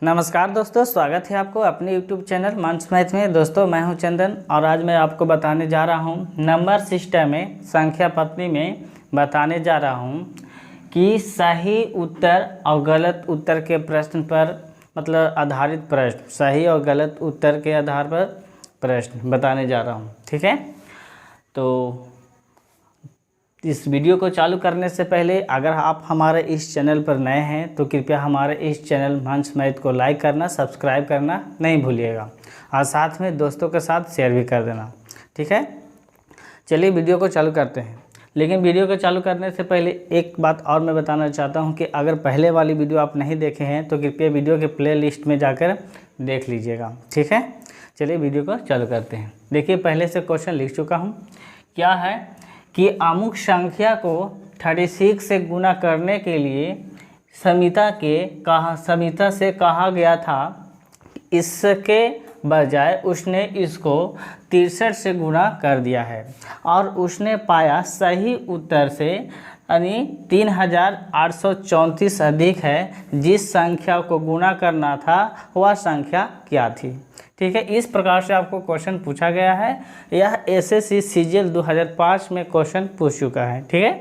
नमस्कार दोस्तों, स्वागत है आपको अपने YouTube चैनल मंच मैथ में। दोस्तों मैं हूं चंदन और आज मैं आपको बताने जा रहा हूं नंबर सिस्टम में संख्या पत्नी में बताने जा रहा हूं कि सही उत्तर और गलत उत्तर के प्रश्न पर मतलब आधारित प्रश्न, सही और गलत उत्तर के आधार पर प्रश्न बताने जा रहा हूं। ठीक है, तो इस वीडियो को चालू करने से पहले अगर आप हमारे इस चैनल पर नए हैं तो कृपया हमारे इस चैनल मंच मैथ को लाइक करना, सब्सक्राइब करना नहीं भूलिएगा और साथ में दोस्तों के साथ शेयर भी कर देना। ठीक है, चलिए वीडियो को चालू करते हैं। लेकिन वीडियो को चालू करने से पहले एक बात और मैं बताना चाहता हूं कि अगर पहले वाली वीडियो आप नहीं देखे हैं तो कृपया वीडियो के प्ले लिस्ट में जाकर देख लीजिएगा। ठीक है, चलिए वीडियो को चालू करते हैं। देखिए, पहले से क्वेश्चन लिख चुका हूँ। क्या है कि अमुक संख्या को 36 से गुना करने के लिए समिता से कहा गया था, इसके बजाय उसने इसको 63 से गुना कर दिया है और उसने पाया सही उत्तर से यानी 3834 अधिक है। जिस संख्या को गुणा करना था वह संख्या क्या थी? ठीक है, इस प्रकार से आपको क्वेश्चन पूछा गया है। यह एसएससी सीजीएल 2005 में क्वेश्चन पूछ चुका है। ठीक है,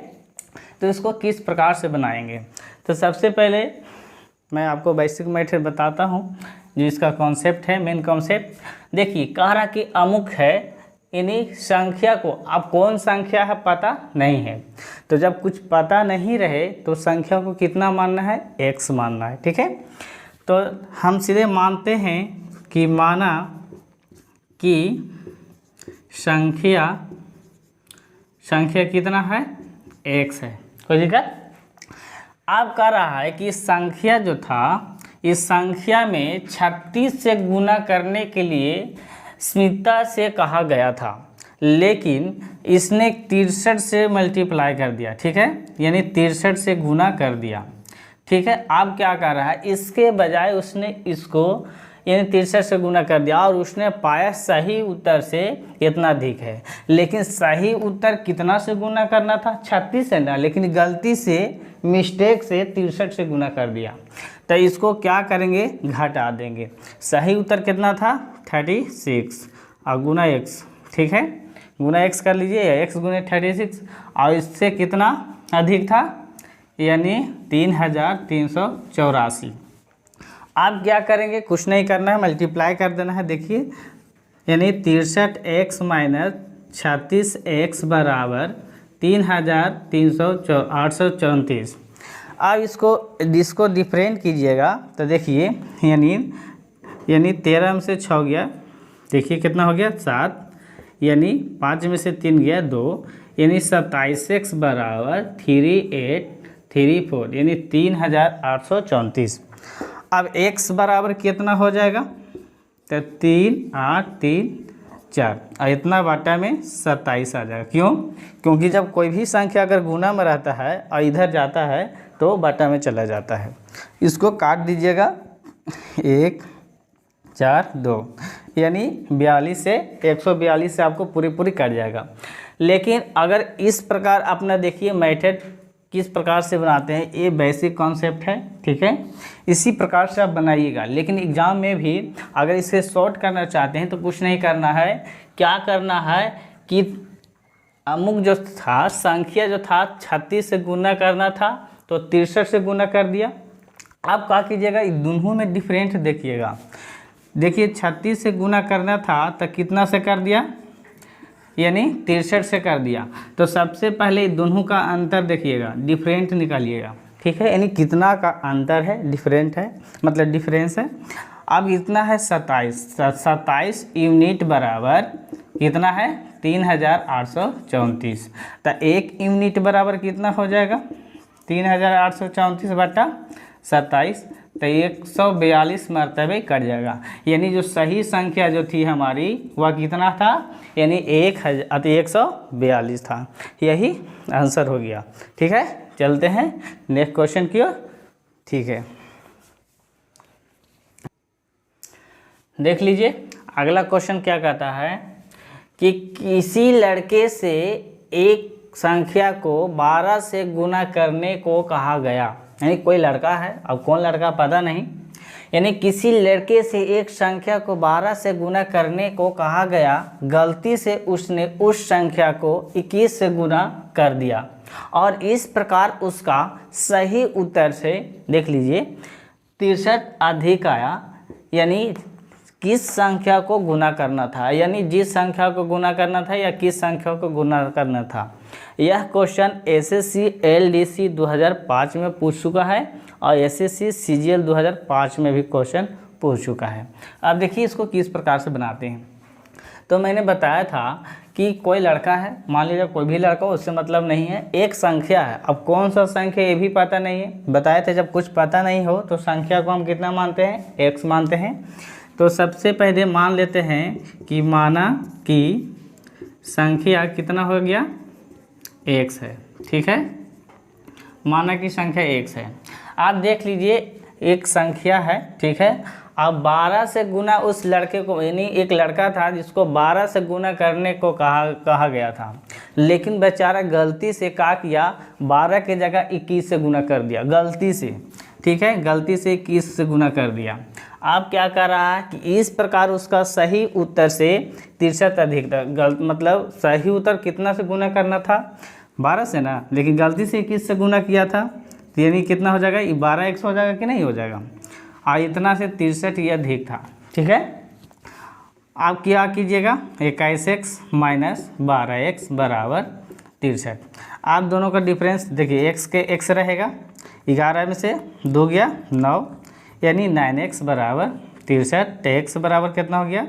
तो इसको किस प्रकार से बनाएंगे? तो सबसे पहले मैं आपको बेसिक मेथड बताता हूं जो इसका कॉन्सेप्ट है, मेन कॉन्सेप्ट। देखिए, कह रहा कि अमुक है, यानी संख्या को अब कौन संख्या है पता नहीं है। तो जब कुछ पता नहीं रहे तो संख्या को कितना मानना है? x मानना है। ठीक है, तो हम सीधे मानते हैं कि माना कि संख्या कितना है? x है। कोई दिक्कत? अब कह रहा है कि संख्या जो था, इस संख्या में 36 से गुना करने के लिए स्मिता से कहा गया था, लेकिन इसने 63 से मल्टीप्लाई कर दिया। ठीक है, यानी 63 से गुना कर दिया। ठीक है, अब क्या कर रहा है? इसके बजाय उसने इसको यानी 63 से गुना कर दिया और उसने पाया सही उत्तर से इतना अधिक है। लेकिन सही उत्तर कितना से गुना करना था? 36 से ना, लेकिन गलती से मिस्टेक से 63 से गुना कर दिया। तो इसको क्या करेंगे? घटा देंगे। सही उत्तर कितना था? 36 और गुना x। ठीक है, गुना x कर लीजिए, x गुने 36 और इससे कितना अधिक था? यानी 3384। आप क्या करेंगे? कुछ नहीं करना है, मल्टीप्लाई कर देना है। देखिए, यानी 63x माइनस 36x बराबर 3334। अब इसको डिफरेंट कीजिएगा तो देखिए, यानी 13 में से 6 गया, देखिए कितना हो गया? 7, यानी 5 में से 3 गया 2, यानी 27x बराबर 3834, यानी 3834। अब x बराबर कितना हो जाएगा? तो 3834 और इतना बाटा में 27 आ जाएगा। क्यों? क्योंकि जब कोई भी संख्या अगर गुना में रहता है और इधर जाता है तो बाटा में चला जाता है। इसको काट दीजिएगा, 1 4 2, यानी 42 से 142 से आपको पूरी कट जाएगा। लेकिन अगर इस प्रकार अपना देखिए मेथड किस प्रकार से बनाते हैं, ये बेसिक कॉन्सेप्ट है। ठीक है, इसी प्रकार से आप बनाइएगा। लेकिन एग्जाम में भी अगर इसे शॉर्ट करना चाहते हैं तो कुछ नहीं करना है। क्या करना है कि अमुक जो था, संख्या जो था 36 से गुना करना था तो 63 से गुना कर दिया। आप क्या कीजिएगा? दोनों में डिफरेंट देखिएगा। देखिए, 36 से गुना करना था तो कितना से कर दिया? यानी 63 से कर दिया। तो सबसे पहले दोनों का अंतर देखिएगा, डिफरेंट निकालिएगा। ठीक है, यानी कितना का अंतर है? डिफरेंट है, मतलब डिफरेंस है। अब इतना है 27 यूनिट बराबर कितना है? 3834। तो 1 यूनिट बराबर कितना हो जाएगा? 3834 बटा 27, तो 142 मरतबे कट जाएगा। यानी जो सही संख्या जो थी हमारी वह कितना था? यानी 142 था। यही आंसर हो गया। ठीक है, चलते हैं नेक्स्ट क्वेश्चन की ओर। ठीक है, देख लीजिए अगला क्वेश्चन क्या कहता है कि किसी लड़के से एक संख्या को 12 से गुना करने को कहा गया। यानी कोई लड़का है, अब कौन लड़का पता नहीं, यानी किसी लड़के से एक संख्या को 12 से गुना करने को कहा गया, गलती से उसने उस संख्या को 21 से गुना कर दिया और इस प्रकार उसका सही उत्तर से देख लीजिए 63 अधिक आया। यानी किस संख्या को गुना करना था, यानी जिस संख्या को गुना करना था या किस संख्या को गुना करना था। यह क्वेश्चन एसएससी एलडीसी 2005 में पूछ चुका है और एसएससी सीजीएल 2005 में भी क्वेश्चन पूछ चुका है। अब देखिए इसको किस प्रकार से बनाते हैं। तो मैंने बताया था कि कोई लड़का है, मान लीजिए कोई भी लड़का, उससे मतलब नहीं है, एक संख्या है। अब कौन सा संख्या ये भी पता नहीं है। बताए थे जब कुछ पता नहीं हो तो संख्या को हम कितना मानते हैं, एक्स मानते हैं। तो सबसे पहले मान लेते हैं कि माना कि संख्या कितना हो गया, एक्स है। ठीक है, माना कि संख्या एक्स है। आप देख लीजिए एक संख्या है, ठीक है। अब 12 से गुना उस लड़के को, यानी एक लड़का था जिसको 12 से गुना करने को कहा गया था, लेकिन बेचारा गलती से क्या किया, 12 की जगह 21 से गुना कर दिया, गलती से। ठीक है, गलती से 21 से गुना कर दिया। अब क्या कर रहा है कि इस प्रकार उसका सही उत्तर से 63 अधिक था। मतलब सही उत्तर कितना से गुना करना था, 12 से ना, लेकिन गलती से 21 से गुना किया था, तो यानी कितना हो जाएगा, ये 12x हो जाएगा कि नहीं हो जाएगा। और इतना से 63 ये अधिक था। ठीक है, आप क्या कीजिएगा, 21x माइनस 12x बराबर 63। आप दोनों का डिफरेंस देखिए, x के x रहेगा, 11 में से 2 गया 9, यानी 9x बराबर 63। तो x बराबर कितना हो गया,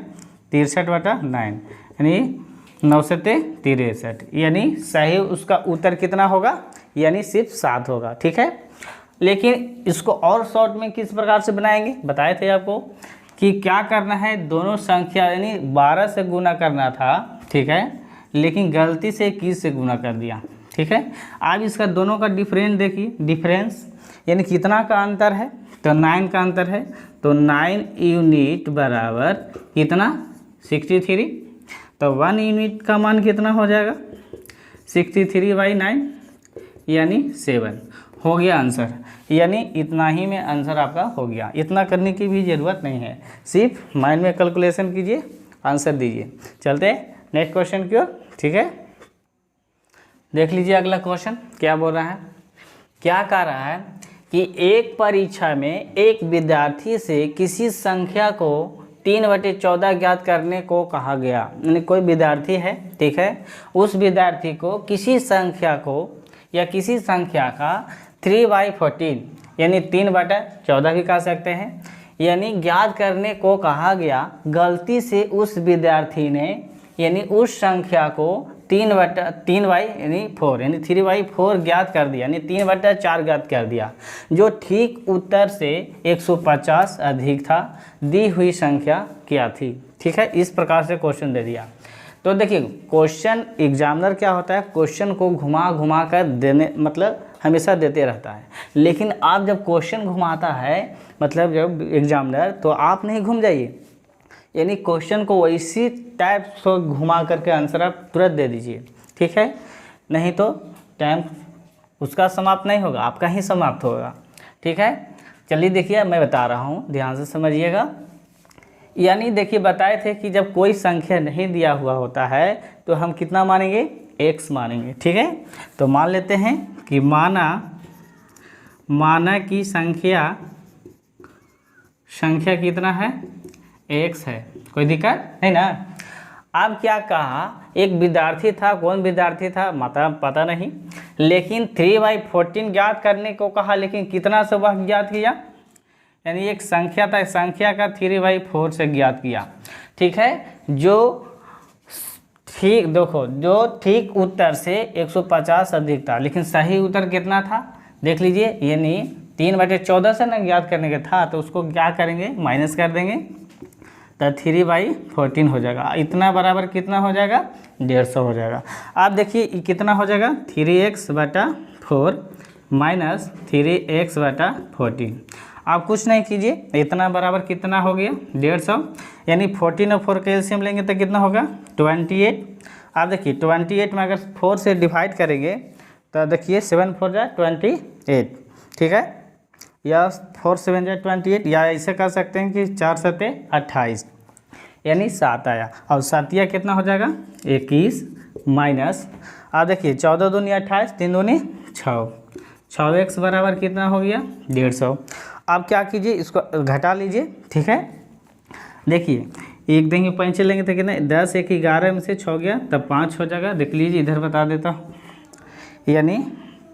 63/9, यानी 9 से 63, यानी सही उसका उत्तर कितना होगा, यानी सिर्फ 7 होगा। ठीक है, लेकिन इसको और शॉर्ट में किस प्रकार से बनाएंगे, बताए थे आपको कि क्या करना है, दोनों संख्या यानी 12 से गुना करना था। ठीक है, लेकिन गलती से 21 से गुना कर दिया। ठीक है, अब इसका दोनों का डिफरेंस देखिए, डिफरेंस यानी कितना का अंतर है, तो 9 का अंतर है। तो 9 यूनिट बराबर कितना, 63। तो 1 यूनिट का मान कितना हो जाएगा, 63/9, यानी 7 हो गया आंसर। यानी इतना ही में आंसर आपका हो गया। इतना करने की भी ज़रूरत नहीं है, सिर्फ माइंड में कैलकुलेशन कीजिए, आंसर दीजिए। चलते हैं नेक्स्ट क्वेश्चन की ओर। ठीक है, देख लीजिए अगला क्वेश्चन क्या बोल रहा है। क्या कह रहा है कि एक परीक्षा में एक विद्यार्थी से किसी संख्या को 3/14 ज्ञात करने को कहा गया। यानी कोई विद्यार्थी है, ठीक है, उस विद्यार्थी को किसी संख्या को या किसी संख्या का 3/14 यानी 3/14 भी कह सकते हैं, यानी ज्ञात करने को कहा गया। गलती से उस विद्यार्थी ने यानी उस संख्या को 3/4 यानी 4 यानी 3/4 ज्ञात कर दिया, यानी 3/4 ज्ञात कर दिया, जो ठीक उत्तर से 150 अधिक था। दी हुई संख्या क्या थी। ठीक है, इस प्रकार से क्वेश्चन दे दिया। तो देखिए क्वेश्चन एग्जामिनर क्या होता है, क्वेश्चन को घुमा घुमा कर देने, मतलब हमेशा देते रहता है। लेकिन आप जब क्वेश्चन घुमाता है, मतलब जब एग्जामिनर, तो आप नहीं घूम जाइए, यानी क्वेश्चन को वैसी टाइप से घुमा करके आंसर आप तुरंत दे दीजिए। ठीक है, नहीं तो टाइम उसका समाप्त नहीं होगा, आपका ही समाप्त होगा। ठीक है, चलिए देखिए मैं बता रहा हूँ, ध्यान से समझिएगा। यानी देखिए बताए थे कि जब कोई संख्या नहीं दिया हुआ होता है तो हम कितना मानेंगे, x मानेंगे। ठीक है, तो मान लेते हैं कि माना कि संख्या कितना है, x है, कोई दिक्कत नहीं ना। अब क्या कहा, एक विद्यार्थी था, कौन विद्यार्थी था मतलब पता नहीं, लेकिन 3/14 ज्ञात करने को कहा, लेकिन कितना से वह ज्ञात किया, यानी एक संख्या था, संख्या का 3/4 से ज्ञात किया। ठीक है, जो ठीक देखो, जो ठीक उत्तर से 150 अधिक था, लेकिन सही उत्तर कितना था देख लीजिए, यानी 3/14 से ना ज्ञात करने का था, तो उसको क्या करेंगे, माइनस कर देंगे, तो 3/14 हो जाएगा। इतना बराबर कितना हो जाएगा, 150 हो जाएगा। आप देखिए ये कितना हो जाएगा, 3x/4 माइनस 3x/14। आप कुछ नहीं कीजिए, इतना बराबर कितना हो गया, 150, यानी 14 और 4 का एलसीएम लेंगे तो कितना होगा, 28। आप देखिए 28 में अगर 4 से डिवाइड करेंगे तो देखिए 7 4 जा 28। ठीक है, या 4 7 जा 28, या ऐसे कर सकते हैं कि 4 7 28, यानी 7 आया। और 7 कितना हो जाएगा 21 माइनस, आप देखिए 14 दूनी 28, 3 दूनी 6, 6x बराबर कितना हो गया 150। अब क्या कीजिए, इसको घटा लीजिए, ठीक है। देखिए एक देंगे पैंचे लेंगे तो कितना 10 1 11 में से 6 गया तब 5 हो जाएगा। देख लीजिए इधर बता देता हूँ, यानी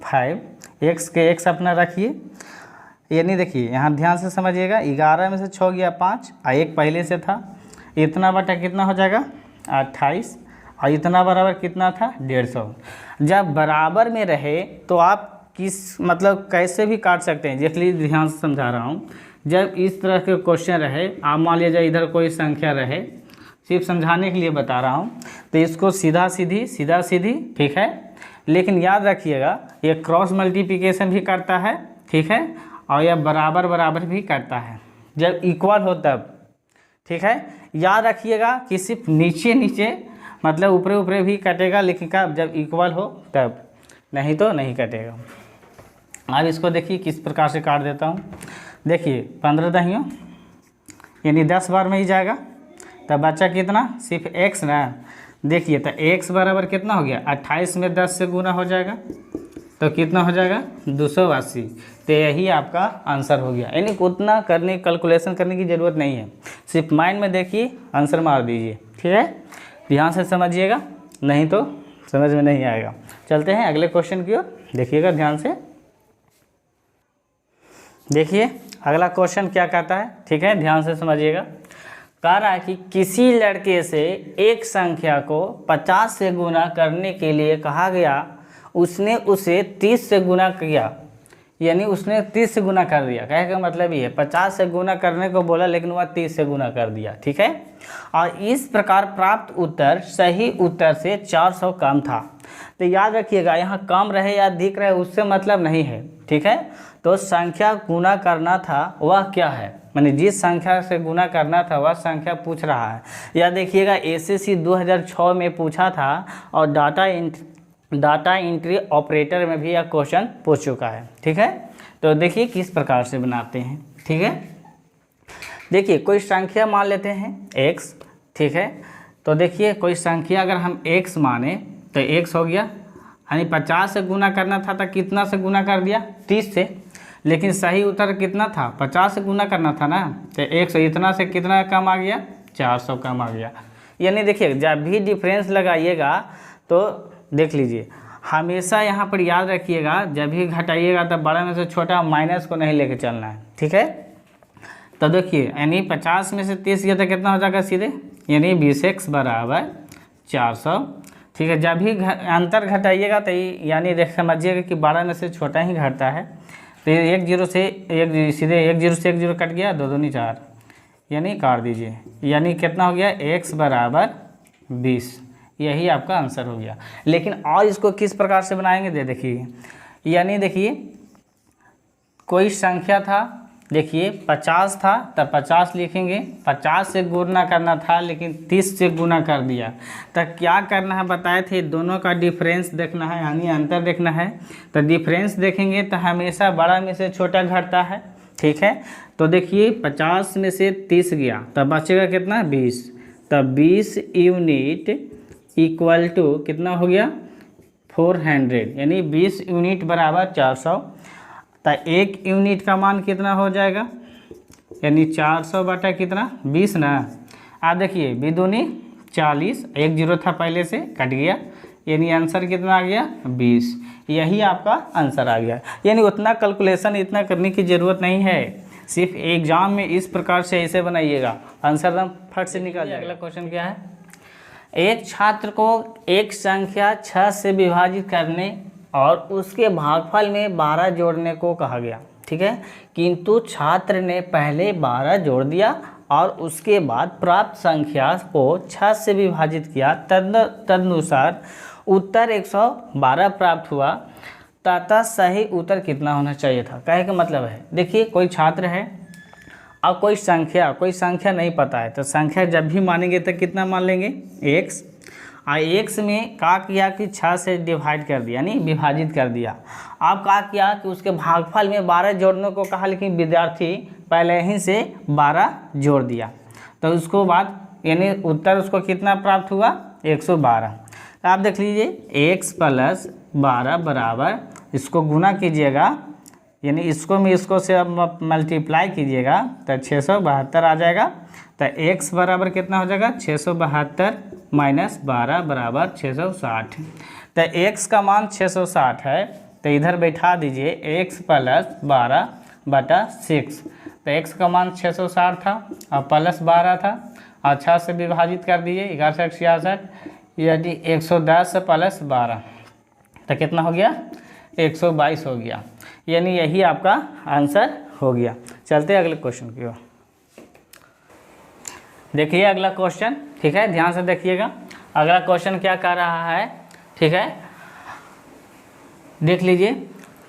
5, x के x अपना रखिए, यानी देखिए यहाँ ध्यान से समझिएगा, 11 में से 6 गया 5 और 1 पहले से था, इतना बटा कितना हो जाएगा 28, और इतना बराबर कितना था 150। जब बराबर में रहे तो आप किस मतलब कैसे भी काट सकते हैं, देख लीजिए ध्यान से समझा रहा हूँ। जब इस तरह के क्वेश्चन रहे, आप मान लीजिए इधर कोई संख्या रहे, सिर्फ समझाने के लिए बता रहा हूँ, तो इसको सीधा सीधी, ठीक है। लेकिन याद रखिएगा ये क्रॉस मल्टीप्लिकेशन भी करता है, ठीक है, और यह बराबर भी करता है जब इक्वल हो तब, ठीक है। याद रखिएगा कि सिर्फ नीचे मतलब ऊपरे भी कटेगा, लेकिन कब जब इक्वल हो तब, नहीं तो नहीं कटेगा। अब इसको देखिए किस प्रकार से काट देता हूँ। देखिए 15 दहियों यानी 10 बार में ही जाएगा, तब बच्चा कितना सिर्फ x ना। देखिए तो x बराबर कितना हो गया 28 में 10 से गुना हो जाएगा तो कितना हो जाएगा 280। तो यही आपका आंसर हो गया, यानी उतना कैलकुलेशन करने की ज़रूरत नहीं है, सिर्फ माइंड में देखिए आंसर मार दीजिए, ठीक है। ध्यान से समझिएगा, नहीं तो समझ में नहीं आएगा। चलते हैं अगले क्वेश्चन की ओर, देखिएगा ध्यान से। देखिए अगला क्वेश्चन क्या कहता है, ठीक है, ध्यान से समझिएगा। कह रहा है कि किसी लड़के से एक संख्या को 50 से गुना करने के लिए कहा गया, उसने उसे 30 से गुना किया, यानी उसने 30 से गुना कर दिया। कहने का मतलब ये है 50 से गुना करने को बोला लेकिन वह 30 से गुना कर दिया, ठीक है। और इस प्रकार प्राप्त उत्तर सही उत्तर से 400 कम था। तो याद रखिएगा यहाँ कम रहे या अधिक रहे उससे मतलब नहीं है, ठीक है। तो संख्या गुना करना था वह क्या है, मैंने जिस संख्या से गुना करना था वह संख्या पूछ रहा है। या देखिएगा एसएससी 2006 में पूछा था और डाटा एंट्री ऑपरेटर में भी यह क्वेश्चन पूछ चुका है, ठीक है। तो देखिए किस प्रकार से बनाते हैं, ठीक है। देखिए कोई संख्या मान लेते हैं x, ठीक है। तो देखिए कोई संख्या अगर हम x माने तो x हो गया, यानी 50 से गुना करना था तो कितना से गुना कर दिया 30 से, लेकिन सही उत्तर कितना था 50 से गुना करना था ना, तो 100 इतना से कितना कम आ गया 400 कम आ गया। यानी देखिए जब भी डिफरेंस लगाइएगा तो देख लीजिए हमेशा यहाँ पर याद रखिएगा, जब भी घटाइएगा तब बड़ा में से छोटा माइनस को नहीं लेके चलना है, ठीक है। तो देखिए यानी 50 में से 30 गया तो कितना हो जाएगा सीधे, यानी 20x बराबर 400, ठीक है। जब भी अंतर घटाइएगा तो यानी देख समझिएगा कि 12 में से छोटा ही घटता है। तो 1 0 से 1 सीधे 1 0 से 1 0 कट गया, 2 दूनी 4, यानी काट दीजिए, यानी कितना हो गया x बराबर 20, यही आपका आंसर हो गया। लेकिन और इसको किस प्रकार से बनाएंगे दे देखिए, यानी देखिए कोई संख्या था, देखिए 50 था तब 50 लिखेंगे, 50 से गुना करना था लेकिन 30 से गुना कर दिया, तो क्या करना है बताए थे, दोनों का डिफरेंस देखना है, यानी अंतर देखना है। तो डिफरेंस देखेंगे तो हमेशा बड़ा में से छोटा घटता है, ठीक है। तो देखिए 50 में से 30 गया तब बचेगा कितना 20, तब 20 यूनिट इक्वल टू कितना हो गया 400, यानी 20 यूनिट बराबर 400। तो 1 यूनिट का मान कितना हो जाएगा, यानी 400 बटा कितना 20 ना। आप देखिए बिदुनी 40, 1 0 था पहले से कट गया, यानी आंसर कितना आ गया 20, यही आपका आंसर आ गया। यानी उतना कैलकुलेशन इतना करने की ज़रूरत नहीं है, सिर्फ एग्जाम में इस प्रकार से ऐसे बनाइएगा, आंसर एकदम फट से निकल जाएगा। अगला क्वेश्चन क्या है, एक छात्र को एक संख्या 6 से विभाजित करने और उसके भागफल में 12 जोड़ने को कहा गया, ठीक है। किंतु छात्र ने पहले 12 जोड़ दिया और उसके बाद प्राप्त संख्या को 6 से विभाजित किया, तदनुसार उत्तर 112 प्राप्त हुआ, तथा सही उत्तर कितना होना चाहिए था। कहे का मतलब है देखिए कोई छात्र है और कोई संख्या नहीं पता है, तो संख्या जब भी मानेंगे तो कितना मान लेंगे x, और एक्स में क्या किया कि 6 से डिवाइड कर दिया यानी विभाजित कर दिया। अब क्या किया कि उसके भागफल में 12 जोड़ने को कहा, लेकिन विद्यार्थी पहले ही से 12 जोड़ दिया, तो उसको बाद यानी उत्तर उसको कितना प्राप्त हुआ 112। तो आप देख लीजिए x + 12 बराबर, इसको गुना कीजिएगा यानी इसको में इसको से अब मल्टीप्लाई कीजिएगा तो 672 आ जाएगा। तो x बराबर कितना हो जाएगा 672 - 12 बराबर 660। तो x का मान 660 है, तो इधर बैठा दीजिए x + 12 बटा 6। तो x का मान 660 था और प्लस 12 था और 6 से विभाजित कर दीजिए 11 × 66 यानी 110 + 12, तो कितना हो गया 122 हो गया। यानी यही आपका आंसर हो गया। चलते हैं अगले क्वेश्चन की ओर। देखिए अगला क्वेश्चन, ठीक है, ध्यान से देखिएगा। अगला क्वेश्चन क्या कह रहा है, ठीक है, देख लीजिए।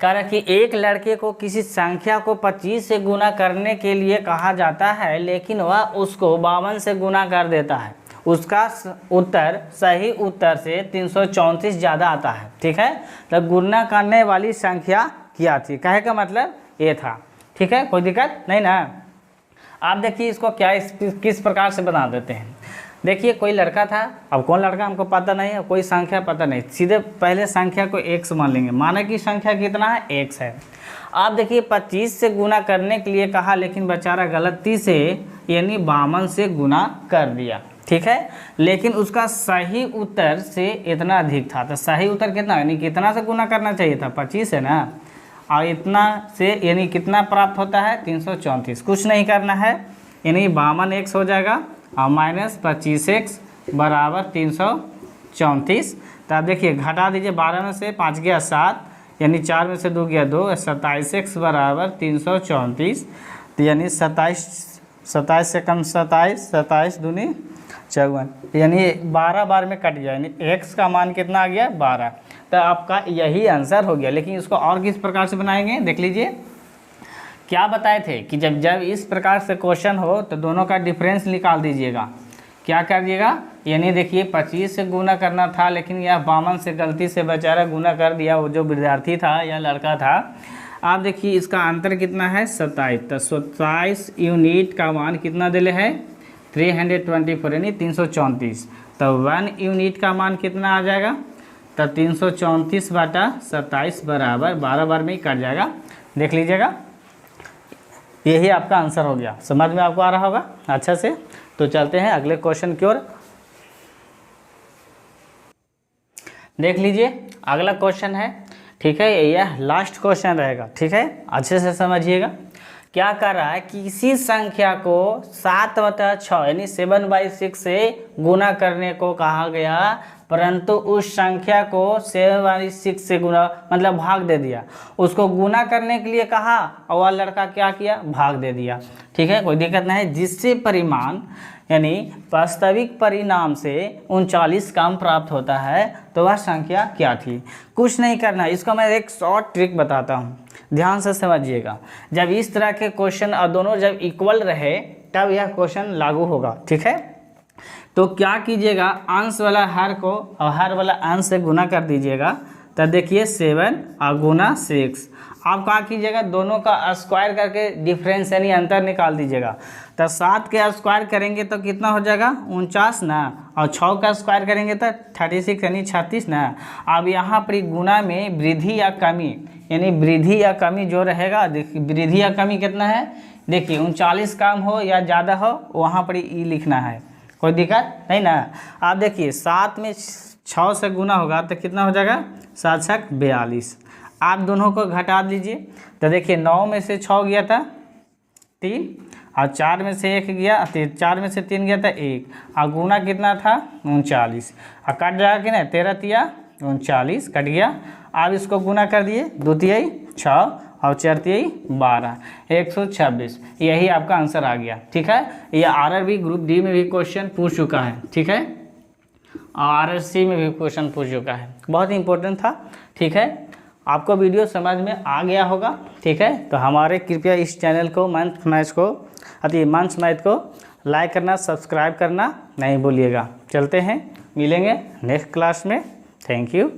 कह रहा है कि एक लड़के को किसी संख्या को 25 से गुना करने के लिए कहा जाता है, लेकिन वह उसको 52 से गुना कर देता है। उसका उत्तर सही उत्तर से 334 ज़्यादा आता है, ठीक है। तो गुणा करने वाली संख्या क्या थी, कहे का मतलब ये था, ठीक है, कोई दिक्कत नहीं ना। आप देखिए इसको क्या किस प्रकार से बना देते हैं। देखिए कोई लड़का था, अब कौन लड़का हमको पता नहीं है, कोई संख्या पता नहीं, सीधे पहले संख्या को x मान लेंगे। माना कि संख्या कितना है x है। आप देखिए 25 से गुना करने के लिए कहा, लेकिन बेचारा गलती से यानी 52 से गुना कर दिया, ठीक है, लेकिन उसका सही उत्तर से इतना अधिक था। तो सही उत्तर कितना यानी कितना से गुना करना चाहिए था 25 है ना, और इतना से यानी कितना प्राप्त होता है 334। कुछ नहीं करना है यानी 52 x हो जाएगा और -25x बराबर 334। तो आप देखिए घटा दीजिए, 12 में से 5 गया 7 यानी 4 में से 2 गया 2, 27x बराबर 334। तो यानी 27 से कम 27 दूनी 54 यानी 12 बार में कट गया, यानी x का मान कितना आ गया 12। तो आपका यही आंसर हो गया। लेकिन इसको और किस प्रकार से बनाएंगे देख लीजिए। क्या बताए थे कि जब इस प्रकार से क्वेश्चन हो तो दोनों का डिफरेंस निकाल दीजिएगा। क्या कर दिएगा, यानी देखिए 25 से गुना करना था, लेकिन यह 52 से गलती से बेचारा गुना कर दिया, वो जो विद्यार्थी था या लड़का था। आप देखिए इसका अंतर कितना है 27। तो 27 यूनिट का मान कितना दिले है 324 यानी 334। तो 1 यूनिट का मान कितना आ जाएगा, तो 334 बटा 27 बराबर 12 बार में ही कट जाएगा। देख लीजिएगा यही आपका आंसर हो गया। समझ में आपको आ रहा होगा अच्छा से। तो चलते हैं अगले क्वेश्चन की ओर। देख लीजिए अगला क्वेश्चन है, ठीक है, यह लास्ट क्वेश्चन रहेगा, ठीक है, अच्छे से समझिएगा। क्या कर रहा है कि किसी संख्या को 7/6 यानी 7/6 से गुना करने को कहा गया, परंतु उस संख्या को 7/6 से गुना मतलब भाग दे दिया। उसको गुना करने के लिए कहा और वह लड़का क्या किया भाग दे दिया, ठीक है, कोई दिक्कत नहीं है। जिससे परिमाण यानी वास्तविक परिणाम से 39 कम प्राप्त होता है, तो वह संख्या क्या थी। कुछ नहीं करना, इसका मैं एक शॉर्ट ट्रिक बताता हूँ, ध्यान से समझिएगा। जब इस तरह के क्वेश्चन और दोनों जब इक्वल रहे तब यह क्वेश्चन लागू होगा, ठीक है। तो क्या कीजिएगा, अंश वाला हर को और हर वाला अंश से गुना कर दीजिएगा। तो देखिए 7 और गुना 6। आप क्या कीजिएगा, दोनों का स्क्वायर करके डिफरेंस यानी अंतर निकाल दीजिएगा। तो 7 के स्क्वायर करेंगे तो कितना हो जाएगा 49 ना, और 6 का स्क्वायर करेंगे तो 36 यानी 36 ना। अब यहाँ पर गुना में वृद्धि या कमी यानी वृद्धि या कमी जो रहेगा, देखिए वृद्धि या कमी कितना है, देखिए 39 कम हो या ज़्यादा हो वहाँ पर ई लिखना है, कोई दिक्कत नहीं ना। आप देखिए 7 में 6 से गुना होगा तो कितना हो जाएगा 7 छक 42। आप दोनों को घटा दीजिए। तो देखिए 9 में से 6 गया था 3 और 4 में से 1 गया, 4 में से 3 गया था 1 और गुना कितना था 39 और कट जाएगा कि नहीं 13 तिया 39 कट गया। आप इसको गुना कर दिए 2 तिहाई 6 और 4 तिहाई 12 126। यही आपका आंसर आ गया, ठीक है। ये आरआरबी ग्रुप डी में भी क्वेश्चन पूछ चुका है, ठीक है, और आरआरसी में भी क्वेश्चन पूछ चुका है, बहुत इंपॉर्टेंट था, ठीक है। आपको वीडियो समझ में आ गया होगा, ठीक है। तो हमारे कृपया इस चैनल को मंच मैथ को लाइक करना, सब्सक्राइब करना नहीं भूलिएगा। चलते हैं मिलेंगे नेक्स्ट क्लास में। Thank you.